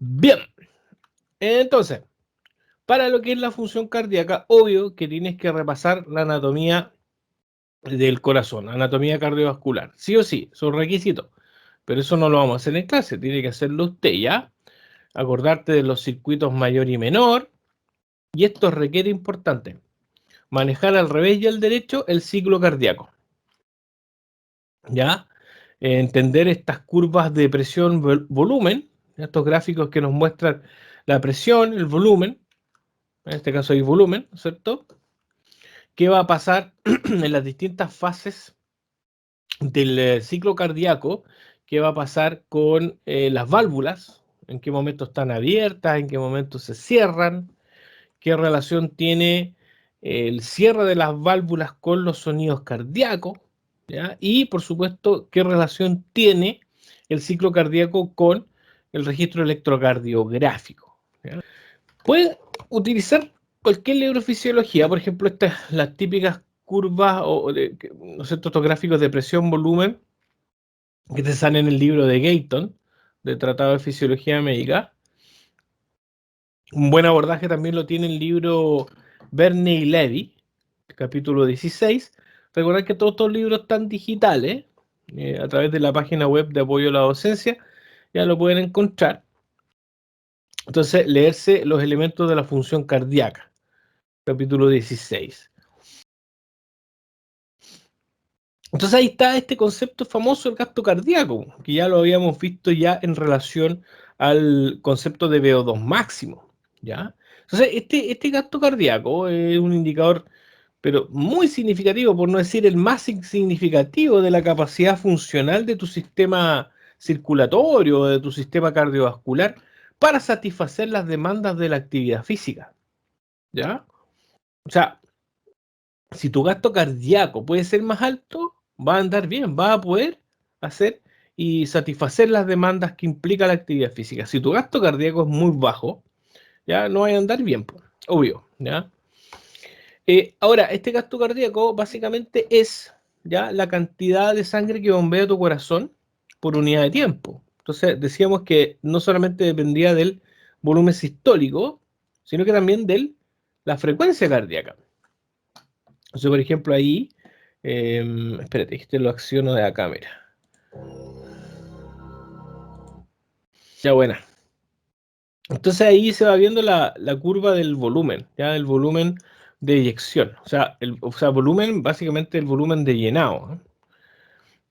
Bien, entonces, para lo que es la función cardíaca, obvio que tienes que repasar la anatomía del corazón, anatomía cardiovascular. Sí o sí, son requisitos. Pero eso no lo vamos a hacer en clase, tiene que hacerlo usted, ¿ya? Acordarte de los circuitos mayor y menor. Y esto requiere importante, manejar al revés y al derecho el ciclo cardíaco, ¿ya? Entender estas curvas de presión-volumen, estos gráficos que nos muestran la presión, el volumen, en este caso hay volumen, ¿cierto? ¿Qué va a pasar en las distintas fases del ciclo cardíaco? ¿Qué va a pasar con las válvulas? ¿En qué momento están abiertas? ¿En qué momento se cierran? ¿Qué relación tiene el cierre de las válvulas con los sonidos cardíacos? ¿Ya? Y, por supuesto, ¿qué relación tiene el ciclo cardíaco con el registro electrocardiográfico? ¿Ya? Puede utilizar cualquier neurofisiología, por ejemplo, las típicas curvas ¿no es cierto?, estos gráficos de presión-volumen que te salen en el libro de Gayton, de Tratado de Fisiología Médica. Un buen abordaje también lo tiene el libro Verne y Levy, capítulo 16. Recordad que todos estos libros están digitales, a través de la página web de apoyo a la docencia, ya lo pueden encontrar. Entonces, leerse los elementos de la función cardíaca, capítulo 16. Entonces ahí está este concepto famoso del gasto cardíaco, que ya lo habíamos visto ya en relación al concepto de VO2 máximo, ¿ya? Entonces este gasto cardíaco es un indicador, pero muy significativo, por no decir el más significativo de la capacidad funcional de tu sistema circulatorio, de tu sistema cardiovascular, para satisfacer las demandas de la actividad física, ¿ya? O sea, si tu gasto cardíaco puede ser más alto, va a andar bien, va a poder hacer y satisfacer las demandas que implica la actividad física. Si tu gasto cardíaco es muy bajo, ya no va a andar bien, pues, obvio, ¿ya? Ahora, este gasto cardíaco básicamente es ya la cantidad de sangre que bombea tu corazón por unidad de tiempo. Entonces, decíamos que no solamente dependía del volumen sistólico, sino que también de la frecuencia cardíaca. Entonces, por ejemplo, ahí, espérate, este lo acciono de la cámara. Ya, buena. Entonces ahí se va viendo la curva del volumen, ya el volumen de eyección. O sea, volumen, básicamente el volumen de llenado, ¿no?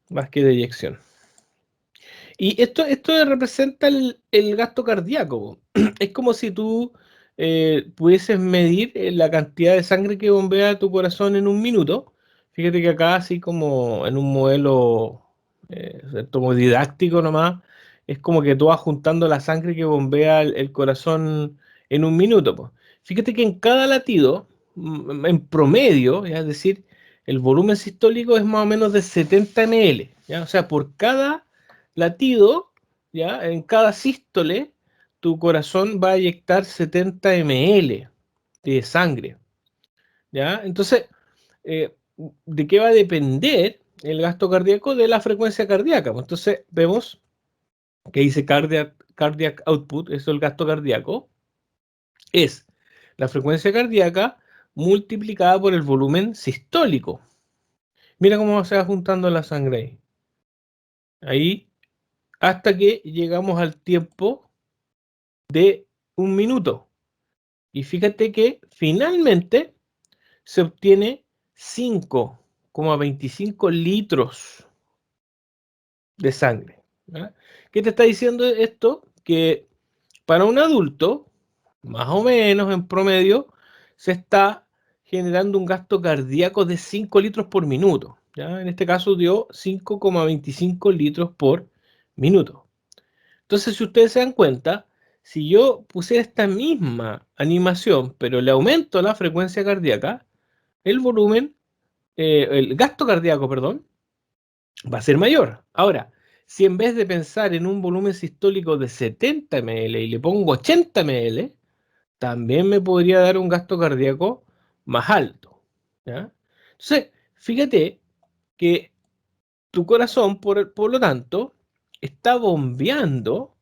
Más que de eyección. Y esto representa el gasto cardíaco. Es como si tú pudieses medir la cantidad de sangre que bombea tu corazón en un minuto. Fíjate que acá, así como en un modelo como didáctico nomás, es como que tú vas juntando la sangre que bombea el corazón en un minuto, po. Fíjate que en cada latido, en promedio, ¿ya? Es decir, el volumen sistólico es más o menos de 70 ml, ¿ya? O sea, por cada latido, ¿ya? En cada sístole, tu corazón va a eyectar 70 ml de sangre, ¿ya? Entonces, ¿de qué va a depender el gasto cardíaco? De la frecuencia cardíaca. Pues entonces, vemos que dice cardiac output, eso es el gasto cardíaco, es la frecuencia cardíaca multiplicada por el volumen sistólico. Mira cómo se va juntando la sangre ahí. Ahí, hasta que llegamos al tiempo de un minuto. Y fíjate que finalmente se obtiene 5,25 litros de sangre, ¿verdad? ¿Qué te está diciendo esto? Que para un adulto, más o menos en promedio, se está generando un gasto cardíaco de 5 litros por minuto, ¿ya? En este caso dio 5,25 litros por minuto. Entonces, si ustedes se dan cuenta, si yo pusiera esta misma animación, pero le aumento la frecuencia cardíaca, el gasto cardíaco, perdón, va a ser mayor. Ahora, si en vez de pensar en un volumen sistólico de 70 ml y le pongo 80 ml, también me podría dar un gasto cardíaco más alto, ¿ya? Entonces, fíjate que tu corazón, por lo tanto, está bombeando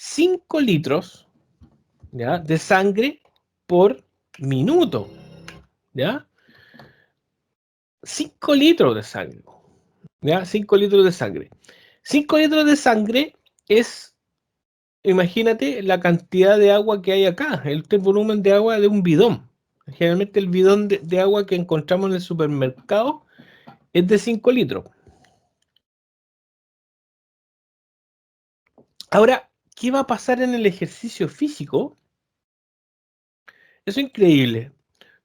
5 litros, ¿ya?, de sangre por minuto, ¿ya? 5 litros de sangre, ¿ya? 5 litros de sangre. 5 litros de sangre es, imagínate la cantidad de agua que hay acá, el volumen de agua de un bidón. Generalmente el bidón de agua que encontramos en el supermercado es de 5 litros. Ahora, ¿qué va a pasar en el ejercicio físico? Eso es increíble.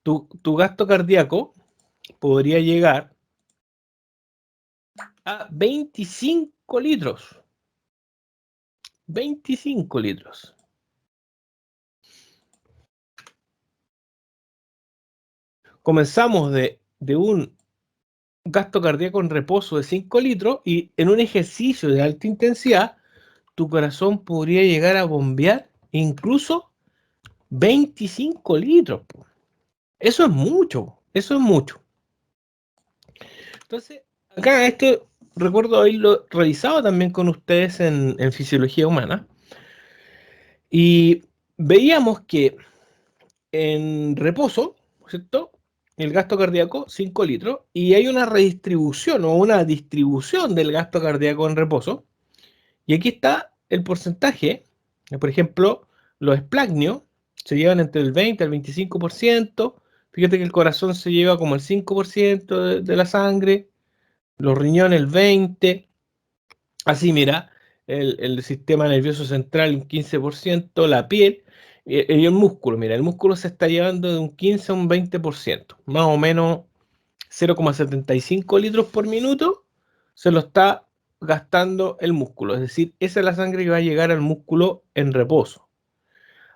Tu gasto cardíaco podría llegar a 25 litros. 25 litros. Comenzamos de un gasto cardíaco en reposo de 5 litros y en un ejercicio de alta intensidad, tu corazón podría llegar a bombear incluso 25 litros. Eso es mucho, eso es mucho. Entonces, acá esto recuerdo haberlo revisado también con ustedes en fisiología humana y veíamos que en reposo, ¿cierto?, el gasto cardíaco 5 litros y hay una redistribución o una distribución del gasto cardíaco en reposo. Y aquí está el porcentaje. Por ejemplo, los esplagnios se llevan entre el 20 al 25%. Fíjate que el corazón se lleva como el 5% de la sangre, los riñones el 20%. Así, mira, el sistema nervioso central un 15%, la piel y el músculo. Mira, el músculo se está llevando de un 15 a un 20%, más o menos 0,75 litros por minuto se lo está gastando el músculo. Es decir, esa es la sangre que va a llegar al músculo en reposo.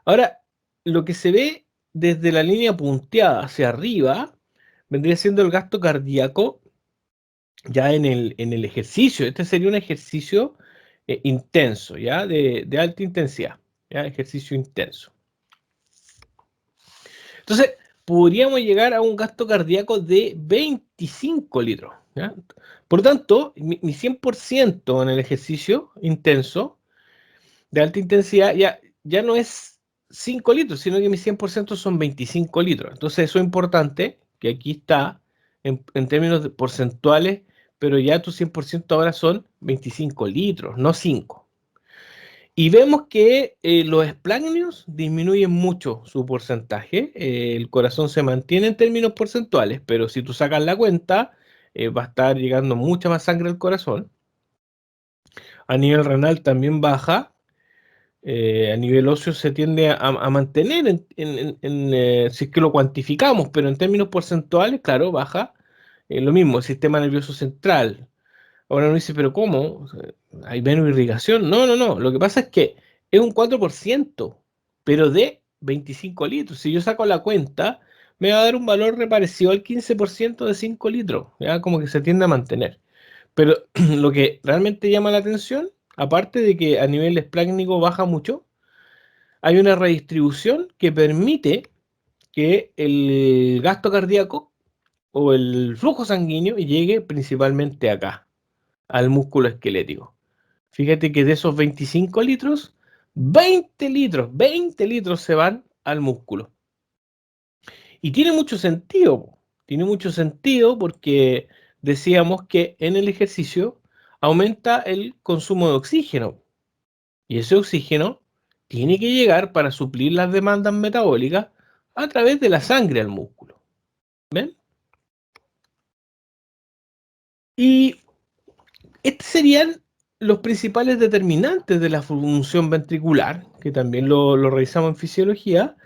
Ahora, lo que se ve desde la línea punteada hacia arriba vendría siendo el gasto cardíaco ya en el ejercicio. Este sería un ejercicio intenso, ¿ya? De alta intensidad, ¿ya? Ejercicio intenso. Entonces, podríamos llegar a un gasto cardíaco de 25 litros, ¿ya? Por lo tanto, mi 100% en el ejercicio intenso, de alta intensidad, ya no es 5 litros, sino que mi 100% son 25 litros. Entonces, eso es importante, que aquí está en términos porcentuales, pero ya tu 100% ahora son 25 litros, no 5. Y vemos que los esplágnios disminuyen mucho su porcentaje. El corazón se mantiene en términos porcentuales, pero si tú sacas la cuenta, va a estar llegando mucha más sangre al corazón. A nivel renal también baja. A nivel óseo se tiende a mantener si es que lo cuantificamos, pero en términos porcentuales, claro, baja. Lo mismo, el sistema nervioso central. Ahora uno dice, pero ¿cómo? O sea, ¿hay menos irrigación? No, no, no. Lo que pasa es que es un 4%, pero de 25 litros. Si yo saco la cuenta, me va a dar un valor parecido al 15% de 5 litros. Ya como que se tiende a mantener. Pero lo que realmente llama la atención, aparte de que a nivel esplácnico baja mucho, hay una redistribución que permite que el gasto cardíaco o el flujo sanguíneo llegue principalmente acá, al músculo esquelético. Fíjate que de esos 25 litros, 20 litros se van al músculo. Y tiene mucho sentido porque decíamos que en el ejercicio aumenta el consumo de oxígeno. Y ese oxígeno tiene que llegar para suplir las demandas metabólicas a través de la sangre al músculo. ¿Ven? Y estos serían los principales determinantes de la función ventricular, que también lo revisamos en fisiología.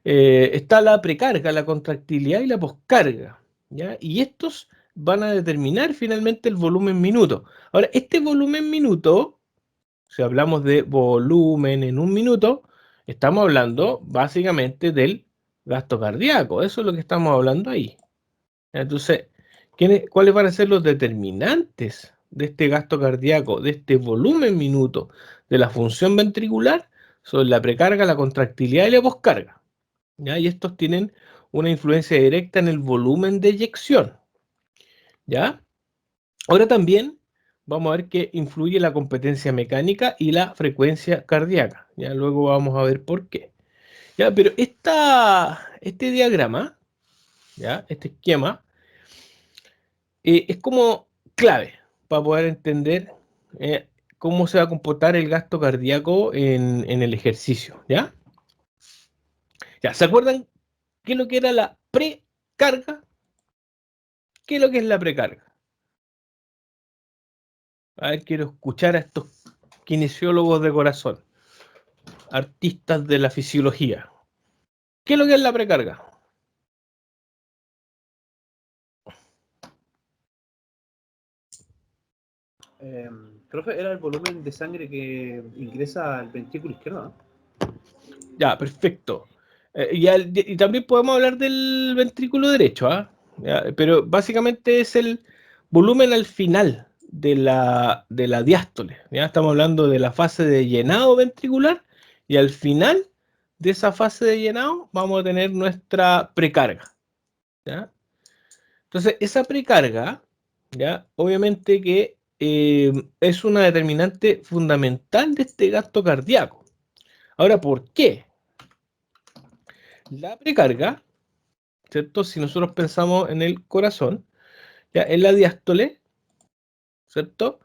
Está la precarga, la contractilidad y la poscarga, ¿ya? Y estos van a determinar finalmente el volumen minuto. Ahora, este volumen minuto, si hablamos de volumen en un minuto, estamos hablando básicamente del gasto cardíaco. Eso es lo que estamos hablando ahí. Entonces, ¿cuáles van a ser los determinantes de este gasto cardíaco, de este volumen minuto de la función ventricular? Son la precarga, la contractilidad y la poscarga, ¿ya? Y estos tienen una influencia directa en el volumen de eyección, ¿ya? Ahora también vamos a ver que influye la competencia mecánica y la frecuencia cardíaca. Ya luego vamos a ver por qué. Ya, pero este diagrama, ya, este esquema, es como clave para poder entender eh, cómo se va a comportar el gasto cardíaco en el ejercicio, ¿ya? Ya, ¿se acuerdan qué es lo que era la precarga? ¿Qué es lo que es la precarga? A ver, quiero escuchar a estos kinesiólogos de corazón, artistas de la fisiología. ¿Qué es lo que es la precarga? Profe, era el volumen de sangre que ingresa al ventrículo izquierdo, ¿no? Ya, perfecto. Y también podemos hablar del ventrículo derecho, ¿ah? Ya, pero básicamente es el volumen al final de la diástole. Ya estamos hablando de la fase de llenado ventricular y al final de esa fase de llenado vamos a tener nuestra precarga. ¿Ya? Entonces, esa precarga, ¿ya? Obviamente que es una determinante fundamental de este gasto cardíaco. Ahora, ¿por qué? La precarga, ¿cierto? Si nosotros pensamos en el corazón, ya en la diástole, ¿cierto?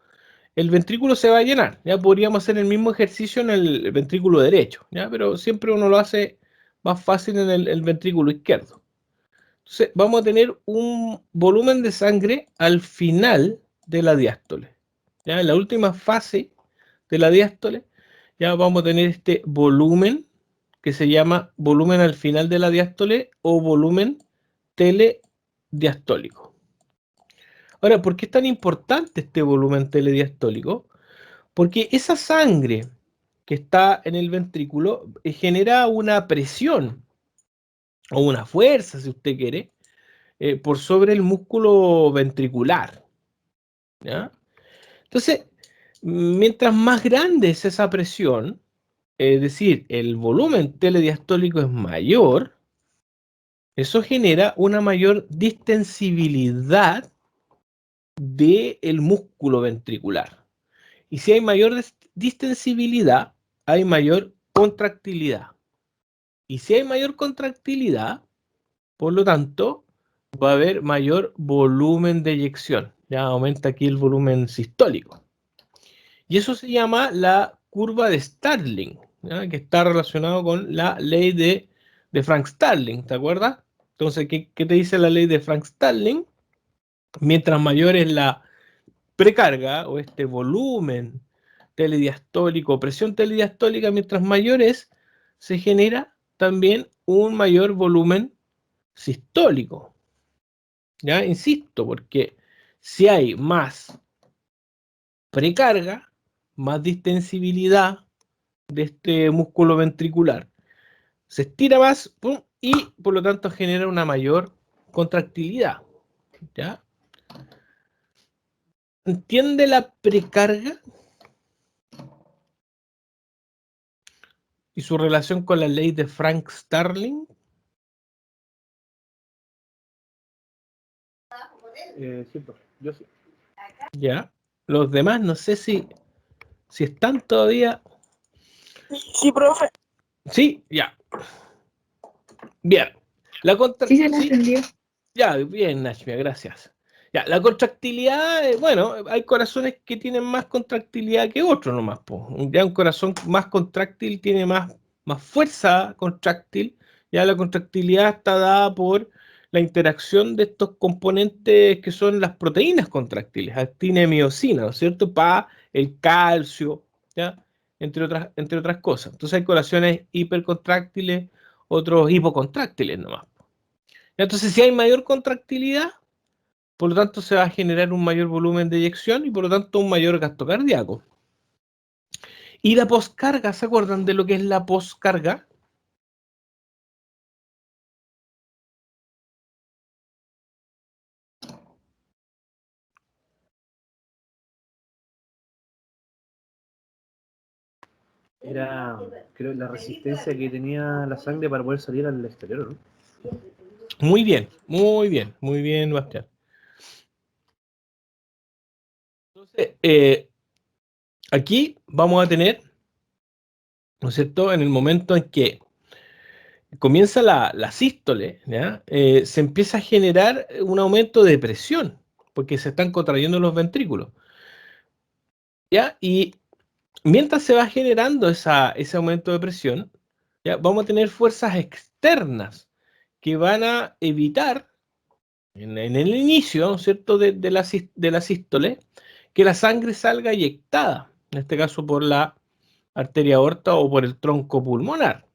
El ventrículo se va a llenar. Ya podríamos hacer el mismo ejercicio en el ventrículo derecho, ¿ya? Pero siempre uno lo hace más fácil en el ventrículo izquierdo. Entonces, vamos a tener un volumen de sangre al final de la diástole. Ya en la última fase de la diástole, ya vamos a tener este volumen que se llama volumen al final de la diástole o volumen telediastólico. Ahora, ¿por qué es tan importante este volumen telediastólico? Porque esa sangre que está en el ventrículo genera una presión o una fuerza, si usted quiere, por sobre el músculo ventricular. ¿Ya? Entonces, mientras más grande es esa presión, es decir, el volumen telediastólico es mayor, eso genera una mayor distensibilidad del músculo ventricular. Y si hay mayor distensibilidad, hay mayor contractilidad. Y si hay mayor contractilidad, por lo tanto, va a haber mayor volumen de eyección. Ya aumenta aquí el volumen sistólico. Y eso se llama la curva de Starling, ¿ya? Que está relacionado con la ley de Frank Starling, ¿te acuerdas? Entonces, ¿qué te dice la ley de Frank Starling? Mientras mayor es la precarga o este volumen telediastólico, presión telediastólica, mientras mayor es, se genera también un mayor volumen sistólico. Ya insisto, porque si hay más precarga, más distensibilidad de este músculo ventricular, se estira más, ¡pum!, y por lo tanto genera una mayor contractilidad. ¿Ya? ¿Entiende la precarga y su relación con la ley de Frank Starling? Sí, profe, yo sí. ¿Ya? Los demás no sé si están todavía. Sí, profe. Sí, ya. Bien. La Sí, se la sí, entendió. ya, bien, Nashmia, gracias. Ya, la contractilidad, bueno, hay corazones que tienen más contractilidad que otros nomás, po. Ya un corazón más contráctil tiene más fuerza contráctil. Ya la contractilidad está dada por la interacción de estos componentes que son las proteínas contráctiles, actina y miosina, ¿no es cierto? Para el calcio, ¿ya? Entre otras cosas. Entonces hay corazones hipercontráctiles, otros hipocontráctiles nomás. Entonces, si hay mayor contractilidad, por lo tanto se va a generar un mayor volumen de eyección y por lo tanto un mayor gasto cardíaco. Y la poscarga, ¿se acuerdan de lo que es la poscarga? Era, creo, la resistencia que tenía la sangre para poder salir al exterior, ¿no? Muy bien, muy bien, muy bien, Bastián. Entonces, aquí vamos a tener, ¿no es cierto?, en el momento en que comienza la sístole, ¿ya? Se empieza a generar un aumento de presión, porque se están contrayendo los ventrículos, ¿ya? Y mientras se va generando ese aumento de presión, ¿ya? Vamos a tener fuerzas externas que van a evitar, en el inicio, ¿no es cierto?, de la sístole, que la sangre salga eyectada, en este caso por la arteria aorta o por el tronco pulmonar.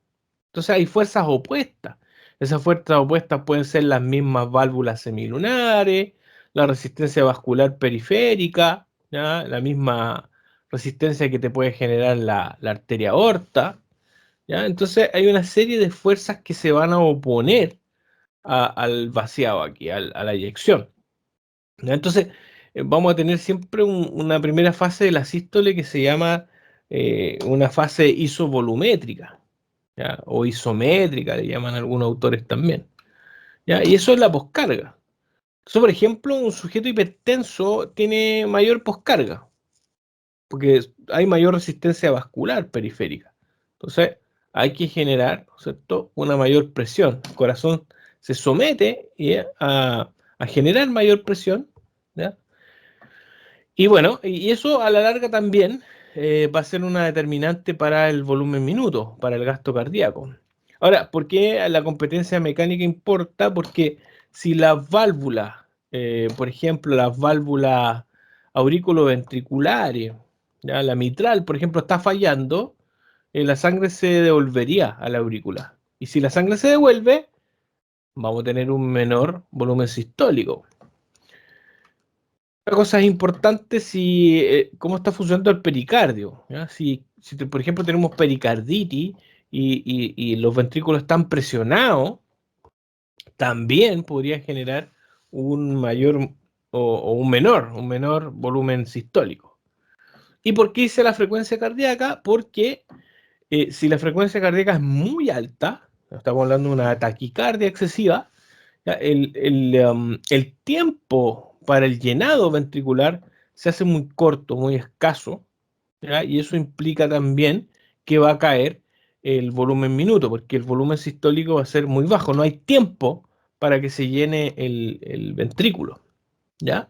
Entonces hay fuerzas opuestas. Esas fuerzas opuestas pueden ser las mismas válvulas semilunares, la resistencia vascular periférica, ¿ya? La misma resistencia que te puede generar la arteria aorta, ¿ya? Entonces hay una serie de fuerzas que se van a oponer al vaciado aquí, a la eyección, ¿ya? Entonces vamos a tener siempre una primera fase de la sístole que se llama una fase isovolumétrica, ¿ya? O isométrica, le llaman algunos autores también, ¿ya? Y eso es la poscarga. Eso, por ejemplo, un sujeto hipertenso tiene mayor poscarga, porque hay mayor resistencia vascular periférica. Entonces, hay que generar, ¿no es cierto?, una mayor presión. El corazón se somete a generar mayor presión, ¿ya? Y bueno, y eso a la larga también va a ser una determinante para el volumen minuto, para el gasto cardíaco. Ahora, ¿por qué la competencia mecánica importa? Porque si las válvulas, por ejemplo, las válvulas auriculoventriculares, ¿ya? La mitral, por ejemplo, está fallando, la sangre se devolvería a la aurícula. Y si la sangre se devuelve, vamos a tener un menor volumen sistólico. Otra cosa importante si cómo está funcionando el pericardio, ¿ya? Si por ejemplo tenemos pericarditis y los ventrículos están presionados, también podría generar un mayor o un menor volumen sistólico. ¿Y por qué hice la frecuencia cardíaca? Porque si la frecuencia cardíaca es muy alta, estamos hablando de una taquicardia excesiva, ¿ya? El tiempo para el llenado ventricular se hace muy corto, muy escaso, ¿ya? Y eso implica también que va a caer el volumen minuto, porque el volumen sistólico va a ser muy bajo, no hay tiempo para que se llene el ventrículo, ¿ya?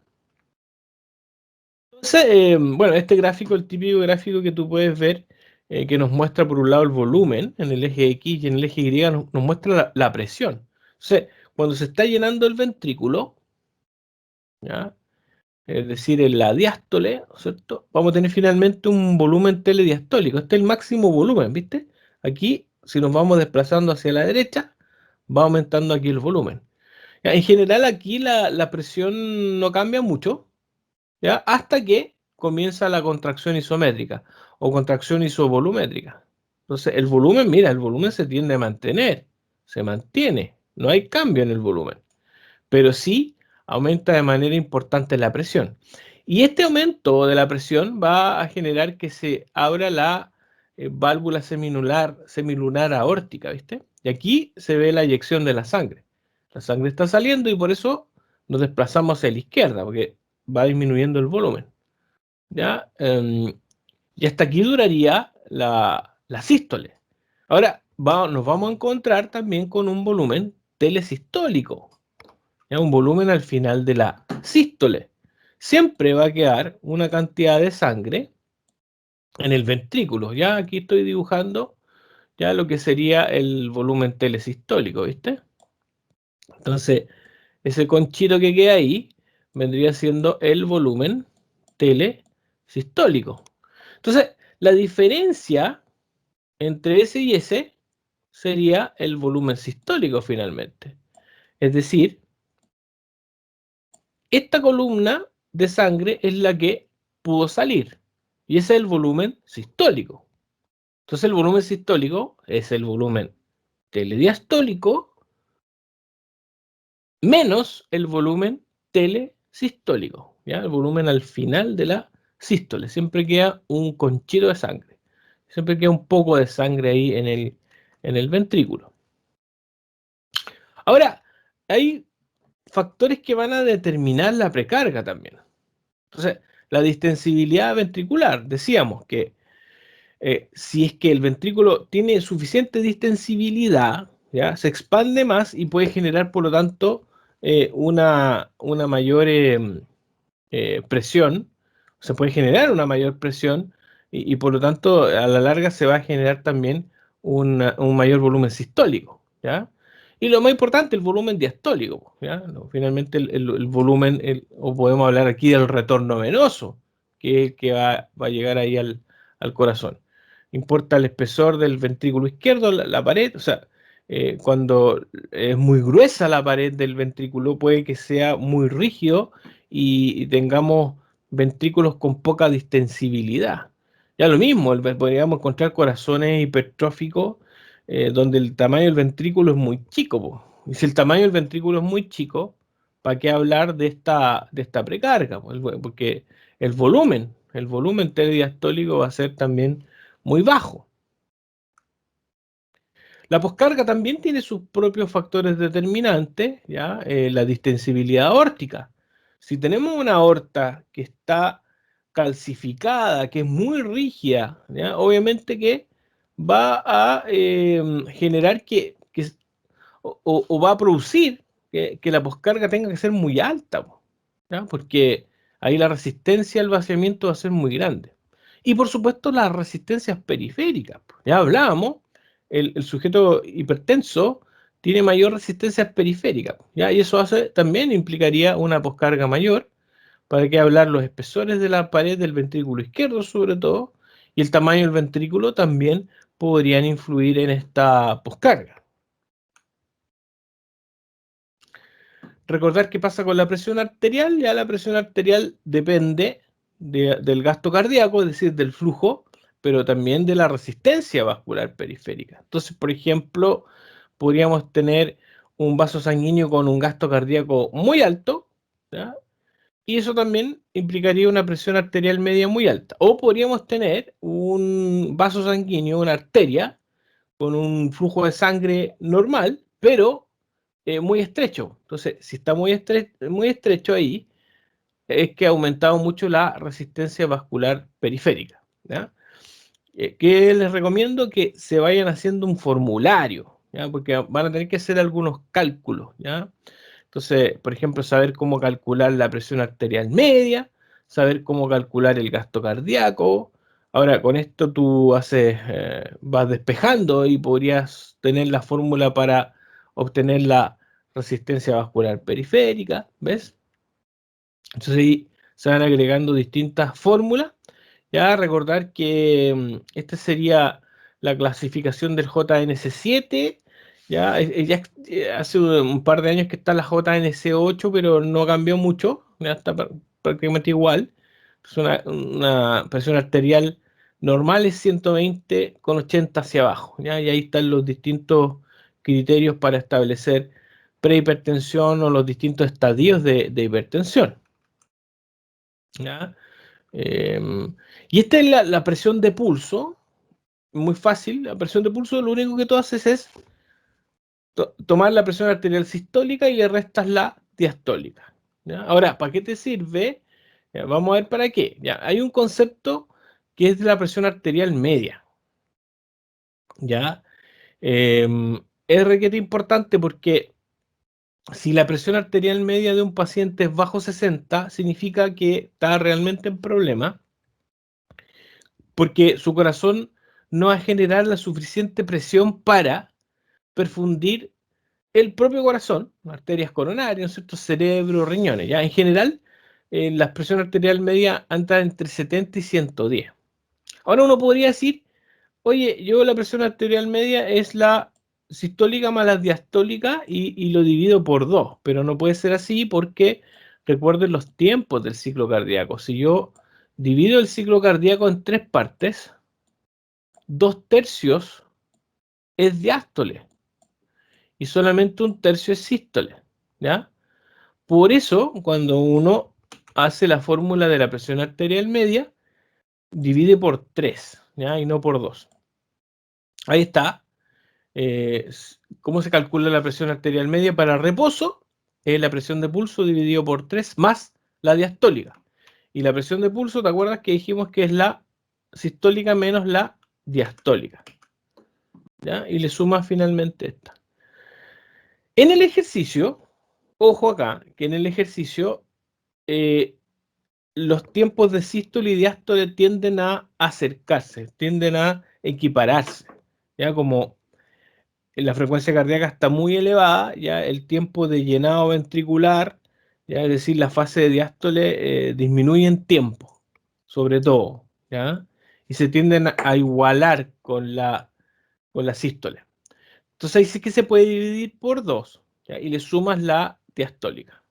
Entonces, bueno, este gráfico, el típico gráfico que tú puedes ver, que nos muestra por un lado el volumen en el eje X y en el eje Y nos muestra la presión. Entonces, cuando se está llenando el ventrículo, ¿ya? Es decir, en la diástole, ¿no es cierto?, vamos a tener finalmente un volumen telediastólico. Este es el máximo volumen, ¿viste? Aquí, si nos vamos desplazando hacia la derecha, va aumentando aquí el volumen. Ya, en general, aquí la presión no cambia mucho, ¿ya? Hasta que comienza la contracción isométrica o contracción isovolumétrica. Entonces, el volumen, mira, el volumen se tiende a mantener, se mantiene, no hay cambio en el volumen, pero sí aumenta de manera importante la presión. Y este aumento de la presión va a generar que se abra la válvula semilunar aórtica, ¿viste? Y aquí se ve la eyección de la sangre. La sangre está saliendo y por eso nos desplazamos hacia la izquierda, porque va disminuyendo el volumen, ¿ya? Y hasta aquí duraría la sístole. Ahora, nos vamos a encontrar también con un volumen telesistólico, ¿ya? Un volumen al final de la sístole. Siempre va a quedar una cantidad de sangre en el ventrículo. Ya aquí estoy dibujando ya lo que sería el volumen telesistólico, ¿viste? Entonces, ese conchito que queda ahí vendría siendo el volumen telesistólico. Entonces, la diferencia entre ese y ese sería el volumen sistólico finalmente. Es decir, esta columna de sangre es la que pudo salir y ese es el volumen sistólico. Entonces el volumen sistólico es el volumen telediastólico menos el volumen telesistólico, ¿ya? El volumen al final de la sístole. Siempre queda un conchito de sangre. Siempre queda un poco de sangre ahí en el ventrículo. Ahora, hay factores que van a determinar la precarga también. Entonces, la distensibilidad ventricular. Decíamos que si es que el ventrículo tiene suficiente distensibilidad, ¿ya? Se expande más y puede generar, por lo tanto, una mayor presión, se puede generar una mayor presión y por lo tanto a la larga se va a generar también un mayor volumen sistólico, ¿ya? Y lo más importante, el volumen diastólico, ¿ya? No, finalmente el volumen, o podemos hablar aquí del retorno venoso, que va a llegar ahí al corazón. Importa el espesor del ventrículo izquierdo, la pared, o sea, cuando es muy gruesa la pared del ventrículo puede que sea muy rígido y tengamos ventrículos con poca distensibilidad. Ya lo mismo, podríamos encontrar corazones hipertróficos donde el tamaño del ventrículo es muy chico, po. Y si el tamaño del ventrículo es muy chico, ¿para qué hablar de esta precarga? Porque el volumen telediastólico va a ser también muy bajo. La poscarga también tiene sus propios factores determinantes, ¿ya? La distensibilidad aórtica. Si tenemos una aorta que está calcificada, que es muy rígida, ¿ya? Obviamente que va a generar o va a producir que la poscarga tenga que ser muy alta, po, ¿ya? Porque ahí la resistencia al vaciamiento va a ser muy grande. Y por supuesto las resistencias periféricas, po. Ya hablábamos, el sujeto hipertenso tiene mayor resistencia periférica, ¿ya? Y eso también implicaría una poscarga mayor. ¿Para qué hablar los espesores de la pared del ventrículo izquierdo, sobre todo? Y el tamaño del ventrículo también podrían influir en esta poscarga. Recordar qué pasa con la presión arterial. Ya la presión arterial depende del gasto cardíaco, es decir, del flujo, pero también de la resistencia vascular periférica. Entonces, por ejemplo, podríamos tener un vaso sanguíneo con un gasto cardíaco muy alto, ¿ya? Y eso también implicaría una presión arterial media muy alta. O podríamos tener un vaso sanguíneo, una arteria, con un flujo de sangre normal, pero muy estrecho. Entonces, si está muy estrecho ahí, es que ha aumentado mucho la resistencia vascular periférica, ¿ya? ¿Qué les recomiendo? Que se vayan haciendo un formulario, ¿ya? Porque van a tener que hacer algunos cálculos, ¿ya? Entonces, por ejemplo, saber cómo calcular la presión arterial media, saber cómo calcular el gasto cardíaco. Ahora, con esto tú vas despejando y podrías tener la fórmula para obtener la resistencia vascular periférica, ¿ves? Entonces ahí se van agregando distintas fórmulas. Ya recordar que esta sería la clasificación del JNS7. Ya hace un par de años que está la JNS8, pero no cambió mucho. Ya está prácticamente igual. Es una presión arterial normal es 120/80 hacia abajo. ¿Ya? Y ahí están los distintos criterios para establecer prehipertensión o los distintos estadios de hipertensión. ¿Ya? Y esta es la presión de pulso, muy fácil. La presión de pulso, lo único que tú haces es tomar la presión arterial sistólica y le restas la diastólica, ¿ya? Ahora, ¿para qué te sirve? Ya, vamos a ver para qué. Ya, hay un concepto que es de la presión arterial media, ¿ya? Es requete importante porque si la presión arterial media de un paciente es bajo 60, significa que está realmente en problema porque su corazón no va a generar la suficiente presión para perfundir el propio corazón, arterias coronarias, ¿cierto? Cerebro, riñones. ¿Ya? En general, la presión arterial media anda entre 70 y 110. Ahora uno podría decir, oye, yo la presión arterial media es la sistólica más la diastólica y lo divido por 2, pero no puede ser así porque recuerden los tiempos del ciclo cardíaco. Si yo divido el ciclo cardíaco en 3 partes, 2/3 es diástole y solamente 1/3 es sístole, ¿ya? Por eso, cuando uno hace la fórmula de la presión arterial media, divide por 3, ¿ya? Y no por 2. Ahí está. ¿Cómo se calcula la presión arterial media para reposo? Es la presión de pulso dividido por 3 más la diastólica. Y la presión de pulso, ¿te acuerdas que dijimos que es la sistólica menos la diastólica? ¿Ya? Y le sumas finalmente esta. En el ejercicio, ojo acá, que en el ejercicio los tiempos de sístole y diástole tienden a acercarse, tienden a equipararse. Ya como la frecuencia cardíaca está muy elevada, ya el tiempo de llenado ventricular, ya es decir, la fase de diástole disminuye en tiempo, sobre todo, ¿ya? Y se tienden a igualar con la sístole. Entonces ahí sí que se puede dividir por dos, ¿ya? Y le sumas la diastólica.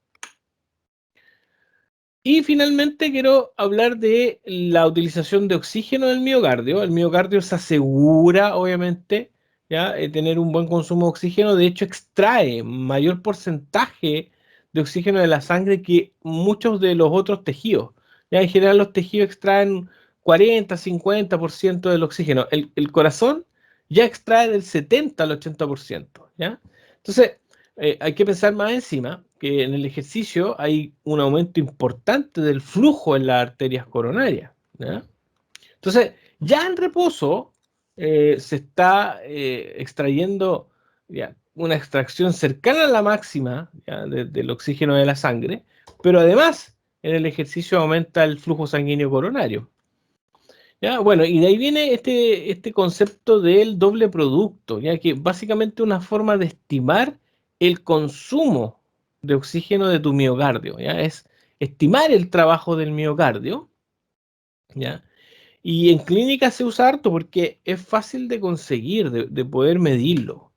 Y finalmente quiero hablar de la utilización de oxígeno del miocardio. El miocardio se asegura, obviamente, ¿ya? Tener un buen consumo de oxígeno. De hecho, extrae mayor porcentaje de oxígeno de la sangre que muchos de los otros tejidos. ¿Ya? En general, los tejidos extraen 40-50% del oxígeno. El corazón ya extrae del 70 al 80%. ¿Ya? Entonces, hay que pensar más encima que en el ejercicio hay un aumento importante del flujo en las arterias coronarias, ¿ya? Entonces, ya en reposo se está extrayendo, ¿ya?, una extracción cercana a la máxima, ¿ya?, del oxígeno de la sangre, pero además en el ejercicio aumenta el flujo sanguíneo coronario. ¿Ya? Bueno, y de ahí viene este concepto del doble producto, ya que básicamente una forma de estimar el consumo de oxígeno de tu miocardio, ¿ya? Es estimar el trabajo del miocardio, ¿ya? Y en clínica se usa harto porque es fácil de conseguir, de poder medirlo,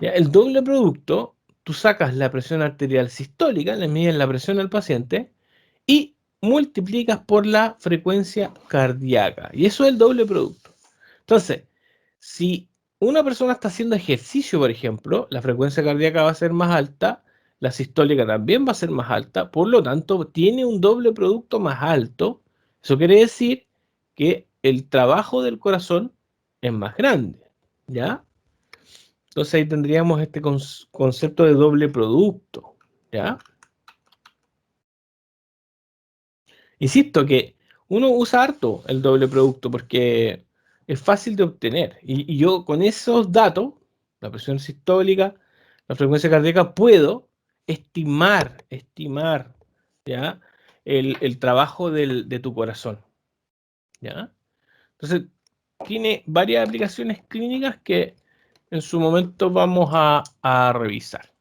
¿ya? El doble producto, tú sacas la presión arterial sistólica, le mides la presión al paciente y multiplicas por la frecuencia cardíaca. Y eso es el doble producto. Entonces, si una persona está haciendo ejercicio, por ejemplo, la frecuencia cardíaca va a ser más alta, la sistólica también va a ser más alta, por lo tanto, tiene un doble producto más alto. Eso quiere decir que el trabajo del corazón es más grande, ¿ya? Entonces ahí tendríamos este concepto de doble producto, ¿ya? Insisto que uno usa harto el doble producto porque es fácil de obtener. Y yo con esos datos, la presión sistólica, la frecuencia cardíaca, puedo estimar, ¿ya?, el trabajo de tu corazón, ¿ya? Entonces, tiene varias aplicaciones clínicas que en su momento vamos a revisar.